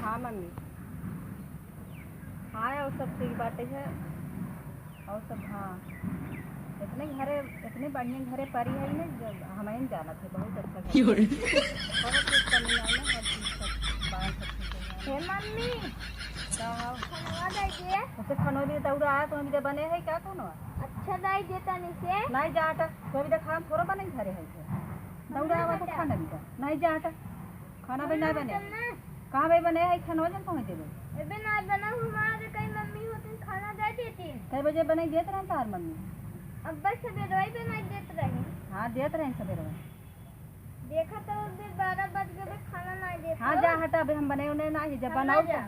हाँ मम्मी, हाँ और सब ठीक बातें है और सब। हाँ इतने बढ़िया घरे परी है ना, जब हमें जाना थे बहुत अच्छा घर बहुत कुछ कमी आई ना, हर चीज़ सब बाल सब ठीक है मम्मी। क्या खनवा दीजिए। उसे खनो भी दौड़ा आया तो भी बने है क्या कौन अच्छा दाई देता नीचे नहीं जाटा तो भी खाना थोड़ा बने घरे है दौड़ा आवा तो खाना भी नहीं जाटा खाना भी नहीं बने कहाँ भाई बने है खाना जन पहुँच देवे अबे ना बना हमारे कई मम्मी होती खाना दे देती कई बजे बने देते रहे तार मम्मी अब बस सवेरे पे मैं देते रही। हाँ देते रहे सवेरे देखा तो उधर 12 बज गए खाना नहीं देते। हाँ जा हटा अभी हम बने उन्हें नहीं जब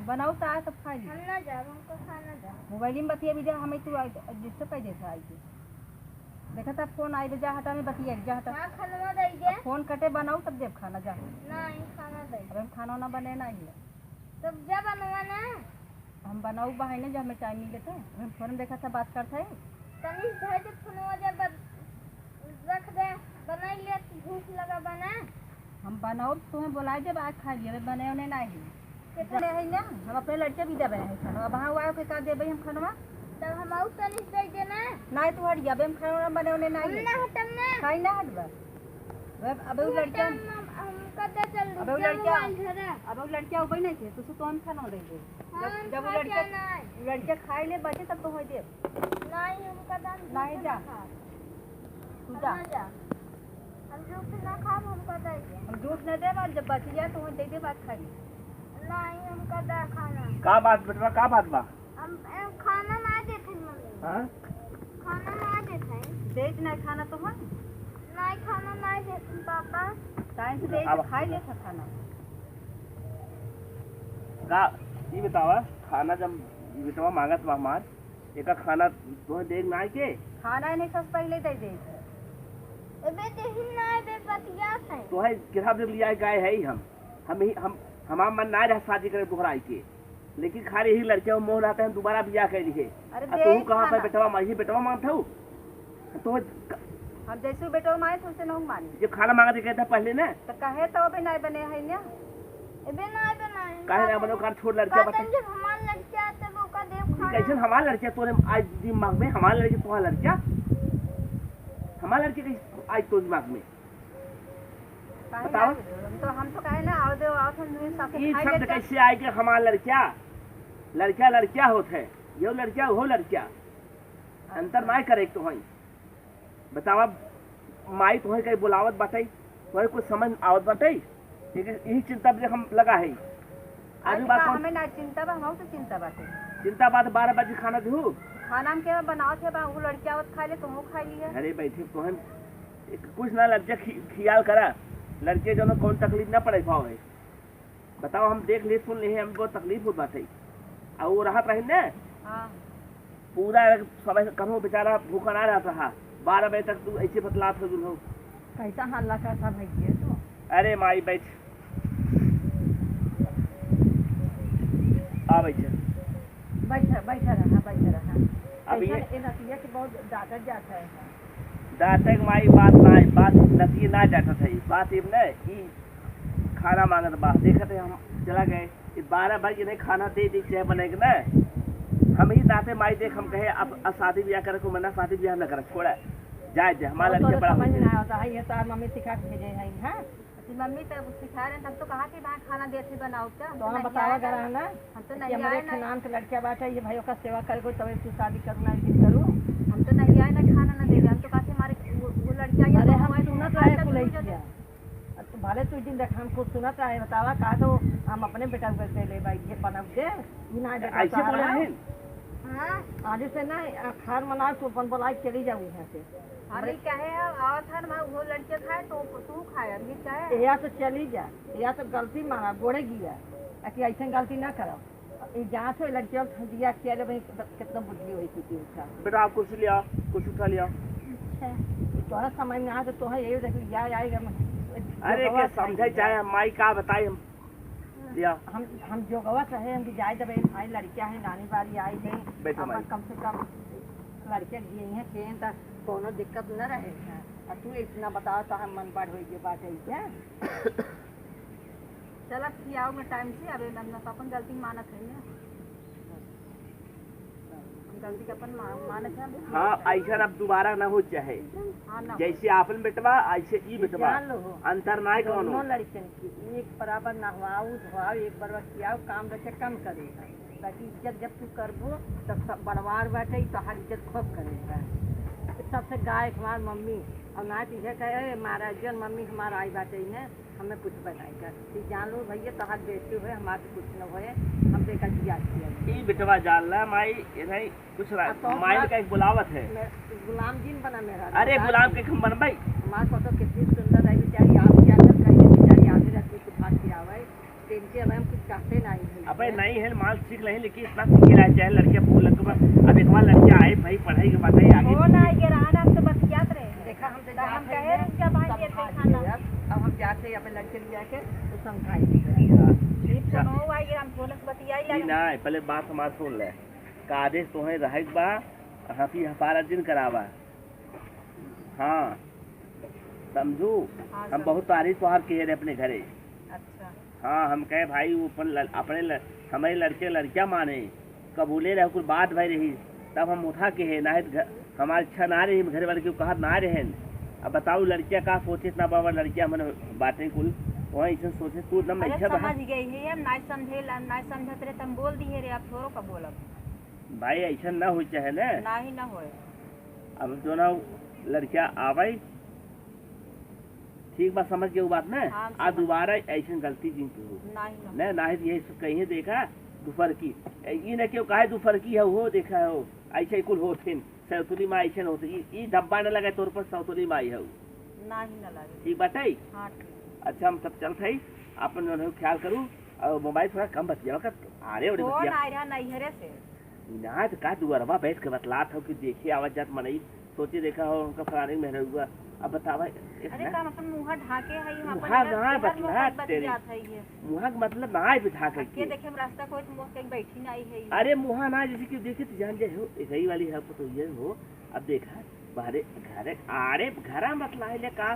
बनाओ तो आए तब खाई हम ना जा हमको खाना जा मोबाइल में बतिया भी जा हमें तू जिससे पैसे से आई थी देखा था फोन आई जा हटा में बतिया जा हटा। हाँ खनवा दीजिए। फोन कटे बनाओ तब देव खाना जा नहीं खाना दे अब हम खाना ना बने नहीं है तब जा बनवा ना हम बनाऊ बहाई ना जब हमें टाइम मिले थे हम फोन देखा था बात करते हैं तनिष भाई जब खनवा जब रख दे बना ले भूख लगा बना हम बनाओ तुम्हें बुलाए जब आज खा लिए बने उन्हें नहीं कितने है ना हम अपने लड़के भी दे हैं खाना अब वहाँ आए का देवे हम खाना तब हम आउ तनिष दे देना नहीं तो हट गया हम खाना बने उन्हें नहीं ना हटम ना खाई ना हटवा अब वो लड़का हम कदा चल अब वो लड़का उबई नहीं थे तो हम खाना दे दे जब वो लड़का खाए ले बचे तब तो हो दे नहीं हम कदा नहीं जा तू जा हम झूठ ना खाम हम कदा हम झूठ न दे और जब बच जाए तो हम दे दे बात खाई नहीं हम कदा खाना का बात बेटवा का बात बा हम खाना ना देते मम्मी। हां खाना ना देते देख नहीं खाना तो हम नहीं खाना नहीं देते पापा टाइम से दे खाई ले खाना का ये बतावा खाना जब बेटवा मांगत बा हमार एका खाना तो देख ना के खाना नहीं सब पहले दे दे अबे देही ना बे बतिया है तो है किताब जब लिया गए है हम हमारा मन ना रहा शादी करे दोहराई के लेकिन खाली ही लड़के मोह रहते हैं दोबारा बियाह कर लिए तू कहाँ पे बेटवा माही बेटवा मांगता हूँ तो हम जैसे बेटवा माए तो उसे नहीं मानी जब खाना मांगा थे कहता पहले ना तो कहे तो अभी नहीं बने है ना अबे नहीं बनाए कहे ना बनो कार छोड़ लड़का बता जब हमार लड़का आते वो का देव खाना कैसे हमारा लड़का तोरे आज दिमाग में हमारा लड़के तुम्हारा लड़का हमारा लड़के आज तो दिमाग में बताओ तो हम तो कहे ना आओ दे आओ तो ये शब्द कैसे आए कि हमारा लड़का लड़का लड़का होता है ये लड़का वो लड़का अंतर ना करे तो है बतावा माई तुम्हें कहीं बुलावत बताई तुम्हें कुछ समझ आवत बताई यही चिंता में हम लगा है आज बात हमें ना चिंता बा हम तो चिंता बात चिंता बात 12 बजे खाना दू खाना हम के बनाओ थे बा वो लड़कियां आवत खा ले तुम वो खा लिए अरे बैठे तो हम कुछ ना लड़के ख्याल करा लड़के जो कौन तकलीफ ना पड़े पाओ है बताओ हम देख ले सुन ले हमको तकलीफ हो बात है और वो राहत रहे ना पूरा समय कहो बेचारा भूखा ना रहता है 12 बजे तक तू ऐसे बतला था हो कैसा हल्ला करता भाई तो अरे माई बैठ आ बैठा रहा अब ये नतिया के बहुत डांटा जाता है डांटक माई बात नतिया ना जाता था बात ये ना कि खाना मांगत बा देखते हम चला गए 12 बजे नहीं खाना दे दी चाहे बनेगा ना हम ही दाते माई देख हम कहे अब शादी ब्याह करे को मना शादी ब्याह न कर छोड़ा जाए दे हमारा लड़के बड़ा समझ ना आता है ये तो मम्मी सिखा के भेजे हैं हां मम्मी तो सिखा रहे तब तो कहाँ के वहाँ खाना देते बनाओ क्या तो हम बताया करा ना हम तो नहीं आए ना नाम के लड़कियां बैठा ये भाइयों का सेवा करे को तब तू शादी करूँ ना करूँ हम तो नहीं आए ना खाना ना दे हम तो कहा हमारे वो लड़कियां अरे हम सुनत रहे कुलैया तो भले तू दिन देख हमको सुनत रहे बतावा कहा तो हम अपने बेटा को ले भाई ये बना दे ये ना ऐसे बोले हैं हां आज से ना खान मना तो अपन बुलाई चली जाऊँ यहाँ से अरे कहे आवत है ना वो लड़के खाए तो तू खाए अभी चाहे या तो चली जा या तो गलती मारा गोड़े गिया कि ऐसे गलती ना करो जहाँ से लड़कियों दिया किया भाई कितना बुद्धि हुई थी उसका बेटा आप कुछ लिया कुछ उठा लिया तोरा समझ में आ तो है यही देख लिया आएगा अरे क्या समझे चाहे माई का बताई हम लिया हम जो गवा चाहे हम जाए जब भाई लड़कियां हैं नानी बारी आई गई कम से कम लड़कियां गई हैं खेन तो कोनो दिक्कत न रहेगा और तू इतना बताओ तो हम मन बढ़ हो गई बात है क्या चला खियाओ मैं टाइम से अबे हम अपन गलती मानत है ना गलती का अपन मानत है हाँ ऐसा अब दोबारा ना हो चाहे हाँ ना जैसे आपन बेटवा ऐसे ई बेटवा जान लो हो। अंतर ना है दोनों कौनो लड़कियन की एक बराबर ना हुआ धुआओ एक बार खियाओ काम रखे कम करेगा ताकि इज्जत जब तू करबो तब सब बड़वार बैठे तो हर इज्जत खूब करेगा सबसे गाय हमार मम्मी और ना तुझे कहे हमारा जन मम्मी हमारा आई बाटे ने हमें कुछ बताएगा तू जान लो भैया तो हाथ बेचते हुए हमारे कुछ न होए हम देखा दिया ई बेटवा जान ला माई नहीं कुछ माइंड का एक बुलावत है गुलाम जीन बना मेरा अरे गुलाम के हम बनबाई हमारे फोटो कितनी सुंदर है बेचारी आप क्या कर कहीं बेचारी आगे रखी तो भाग के आवे टेंशन अब हम कुछ कहते नहीं अबे नहीं है माल सीख नहीं लेकिन इतना सीख रहा चाहे लड़के फूल लग अब एक बार लड़के आए भाई पढ़ाई के बताइए आगे हो ना ये रहा हम तो बस याद रहे देखा हम तो हम कहे रहे क्या भाई ये खाना अब हम जाते अपने लड़के ले जाके तो समझाएंगे सुनो भाई हम फोन से बतियाई ई ना पहले बात हमार सुन ले का आदेश तोहे रहे बा हफी हफारा दिन करावा हाँ समझू हम बहुत तारीफ तोहार किए रहे अपने घरे अच्छा हाँ हम कहे भाई वो अपने हमारे लड़के लड़कियां माने कबूले रहे कुछ बात भाई रही तब हम उठा के है ना हमारी इच्छा ना रही घर वाले के कहा ना रहे अब बताओ लड़कियां का सोचे इतना बाबा लड़कियां मन बातें कुल वहाँ ऐसा सोचे तू एकदम अरे अच्छा समझ गई है हम नहीं समझत रहे तुम बोल दिए रे आप थोड़ो का बोलब भाई ऐसा ना हो चाहे ना नहीं ना होए अब जो ना लड़कियां आवाई ठीक बात समझ के वो बात ना हाँ, आ दोबारा ऐसी गलती जिन की हो नहीं ना ना यही सब कहीं देखा दोपहर की ये न क्यों कहे दोपहर की है वो देखा हो ऐसे कुल होते सौतुली माँ ऐसे होते ये डब्बा न लगे तौर पर सौतुली माँ है नहीं ना लगे ठीक बात है हाँ ठीक अच्छा हम सब चलते ही अपन ख्याल करूँ और मोबाइल थोड़ा कम बतिया कर अरे और फोन बतिया आ रहा नहीं हरे से ना तो का दुआरवा बैठ के बतलात हो कि देखिए आवाज जात मनई सोचे देखा हो उनका फलाने में हुआ अब बतावा अरे काम अपन मुंह ढाके है हम मुहा ना बतला तेरे जात है ये मुहा का मतलब ना है बिठा के करके देखे हम रास्ता कोई मुंह कहीं बैठी नहीं है अरे मुहा ना जैसे कि देखे तो जान जाए हो सही वाली है तो ये हो अब देखा बाहरे घर अरे घरा बतला ले का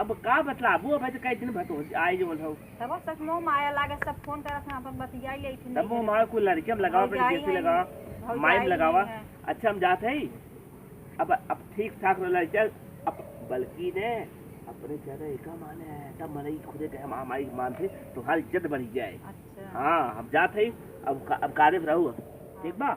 अब का बतलाबू अब तो कई दिन भतो आए जो हो तब सच मुंह माया लागे सब फोन करत हम अपन बतियाई ले थी तब वो हमारा कोई लड़के हम लगाओ अपने जैसे लगाओ माइंड लगावा अच्छा हम जाते हैं अब ठीक ठाक लड़के अब बल्कि ने अपने ज्यादा एका माने है तब मन ही खुदे कहे हमारी मानते तो हर इज्जत बढ़ जाए अच्छा हाँ हम जाते ही अब कार्य रहू ठीक बा